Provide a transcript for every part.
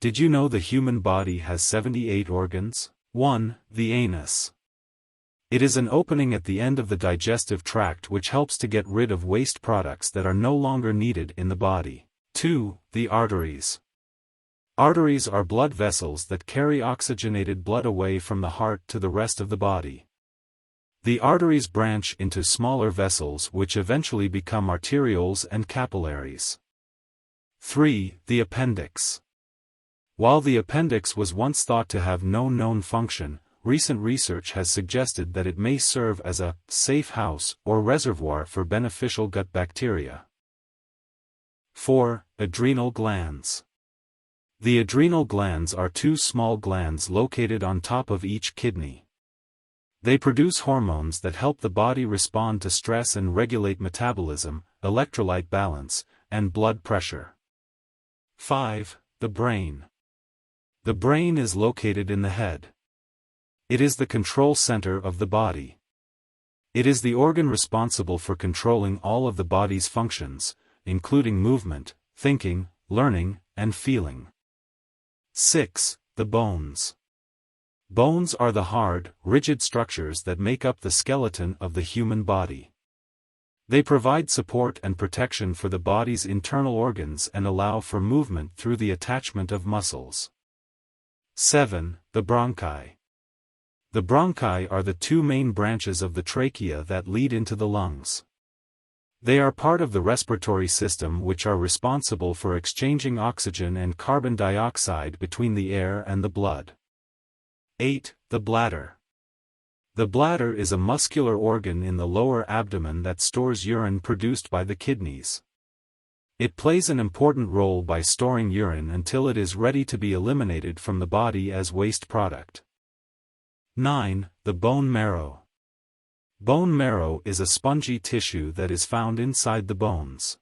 Did you know the human body has 78 organs? 1. The anus. It is an opening at the end of the digestive tract which helps to get rid of waste products that are no longer needed in the body. 2. The arteries. Arteries are blood vessels that carry oxygenated blood away from the heart to the rest of the body. The arteries branch into smaller vessels which eventually become arterioles and capillaries. 3. The appendix. While the appendix was once thought to have no known function, recent research has suggested that it may serve as a safe house or reservoir for beneficial gut bacteria. 4. Adrenal glands. The adrenal glands are two small glands located on top of each kidney. They produce hormones that help the body respond to stress and regulate metabolism, electrolyte balance, and blood pressure. 5. The brain. The brain is located in the head. It is the control center of the body. It is the organ responsible for controlling all of the body's functions, including movement, thinking, learning, and feeling. 6. The bones. Bones are the hard, rigid structures that make up the skeleton of the human body. They provide support and protection for the body's internal organs and allow for movement through the attachment of muscles. 7. The bronchi. The bronchi are the two main branches of the trachea that lead into the lungs. They are part of the respiratory system which are responsible for exchanging oxygen and carbon dioxide between the air and the blood. 8. The bladder. The bladder is a muscular organ in the lower abdomen that stores urine produced by the kidneys. It plays an important role by storing urine until it is ready to be eliminated from the body as waste product. 9. The bone marrow. Bone marrow is a spongy tissue that is found inside the bones.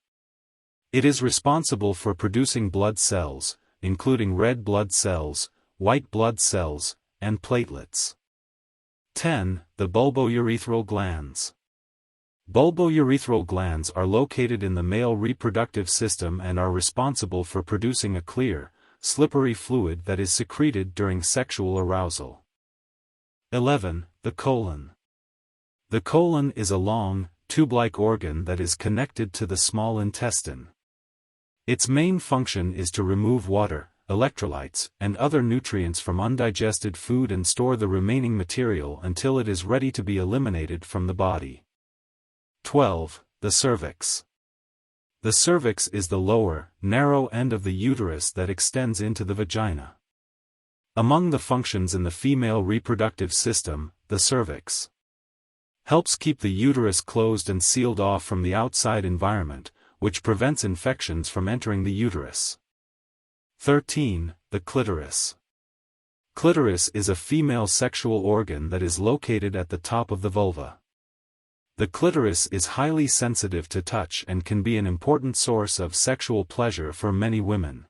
It is responsible for producing blood cells, including red blood cells, white blood cells, and platelets. 10. The bulbourethral glands. Bulbourethral glands are located in the male reproductive system and are responsible for producing a clear, slippery fluid that is secreted during sexual arousal. 11. The colon. The colon is a long, tube-like organ that is connected to the small intestine. Its main function is to remove water, electrolytes, and other nutrients from undigested food and store the remaining material until it is ready to be eliminated from the body. 12. The cervix. The cervix is the lower, narrow end of the uterus that extends into the vagina. Among the functions in the female reproductive system, the cervix helps keep the uterus closed and sealed off from the outside environment, which prevents infections from entering the uterus. 13. The clitoris. Clitoris is a female sexual organ that is located at the top of the vulva. The clitoris is highly sensitive to touch and can be an important source of sexual pleasure for many women.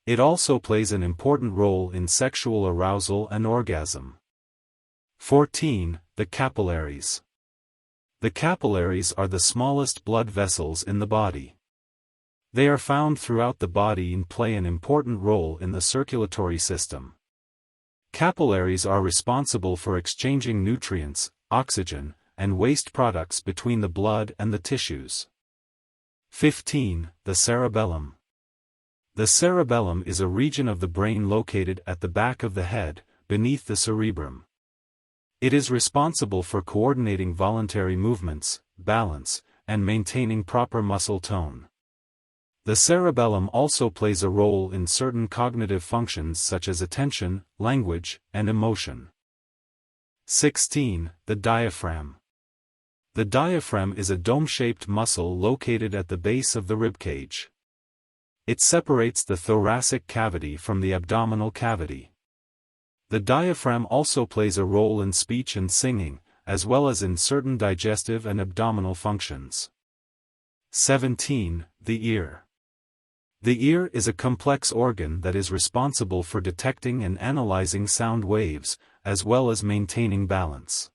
It also plays an important role in sexual arousal and orgasm. 14. The capillaries. The capillaries are the smallest blood vessels in the body. They are found throughout the body and play an important role in the circulatory system. Capillaries are responsible for exchanging nutrients, oxygen, and waste products between the blood and the tissues. 15. The cerebellum. The cerebellum is a region of the brain located at the back of the head, beneath the cerebrum. It is responsible for coordinating voluntary movements, balance, and maintaining proper muscle tone. The cerebellum also plays a role in certain cognitive functions such as attention, language, and emotion. 16. The diaphragm. The diaphragm is a dome-shaped muscle located at the base of the ribcage. It separates the thoracic cavity from the abdominal cavity. The diaphragm also plays a role in speech and singing, as well as in certain digestive and abdominal functions. 17. The ear. The ear is a complex organ that is responsible for detecting and analyzing sound waves, as well as maintaining balance.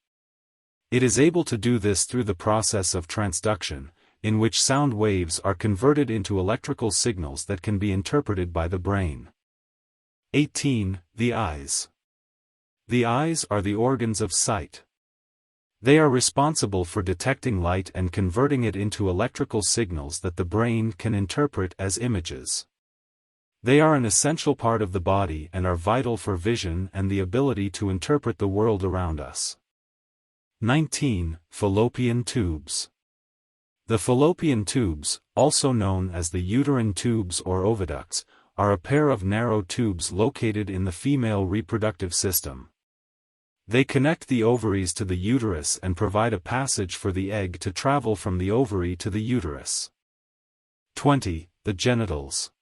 It is able to do this through the process of transduction, in which sound waves are converted into electrical signals that can be interpreted by the brain. 18. The eyes. The eyes are the organs of sight. They are responsible for detecting light and converting it into electrical signals that the brain can interpret as images. They are an essential part of the body and are vital for vision and the ability to interpret the world around us. 19. Fallopian tubes. The fallopian tubes, also known as the uterine tubes or oviducts, are a pair of narrow tubes located in the female reproductive system. They connect the ovaries to the uterus and provide a passage for the egg to travel from the ovary to the uterus. 20. The genitals.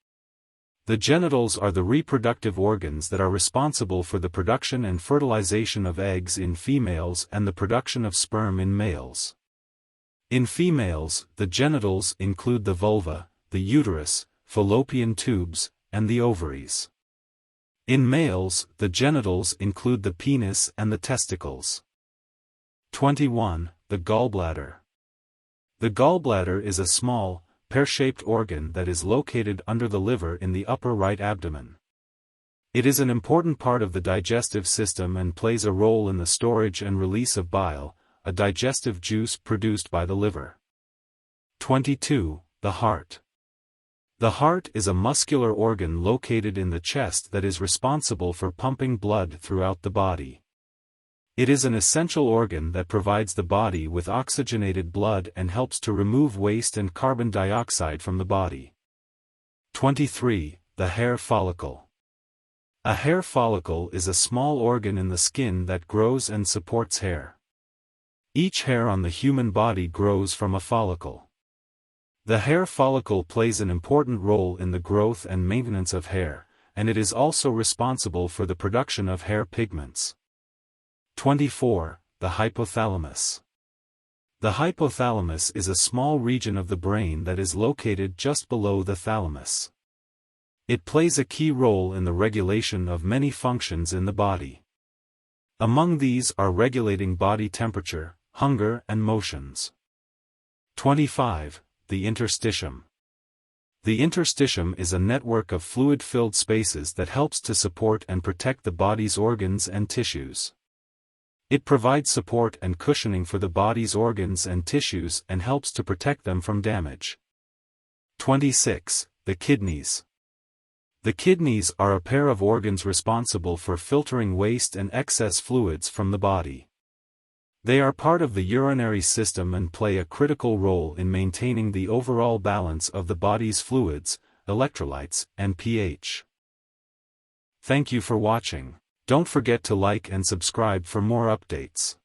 The genitals are the reproductive organs that are responsible for the production and fertilization of eggs in females and the production of sperm in males. In females, the genitals include the vulva, the uterus, fallopian tubes, and the ovaries. In males, the genitals include the penis and the testicles. 21. The gallbladder. The gallbladder is a small, pear-shaped organ that is located under the liver in the upper right abdomen. It is an important part of the digestive system and plays a role in the storage and release of bile, a digestive juice produced by the liver. 22. The heart. The heart is a muscular organ located in the chest that is responsible for pumping blood throughout the body. It is an essential organ that provides the body with oxygenated blood and helps to remove waste and carbon dioxide from the body. 23. The hair follicle. A hair follicle is a small organ in the skin that grows and supports hair. Each hair on the human body grows from a follicle. The hair follicle plays an important role in the growth and maintenance of hair, and it is also responsible for the production of hair pigments. 24. The hypothalamus. The hypothalamus is a small region of the brain that is located just below the thalamus. It plays a key role in the regulation of many functions in the body. Among these are regulating body temperature, hunger and motions. 25. The interstitium. The interstitium is a network of fluid-filled spaces that helps to support and protect the body's organs and tissues. It provides support and cushioning for the body's organs and tissues and helps to protect them from damage. 26. The kidneys. The kidneys are a pair of organs responsible for filtering waste and excess fluids from the body. They are part of the urinary system and play a critical role in maintaining the overall balance of the body's fluids, electrolytes, and pH. Thank you for watching. Don't forget to like and subscribe for more updates.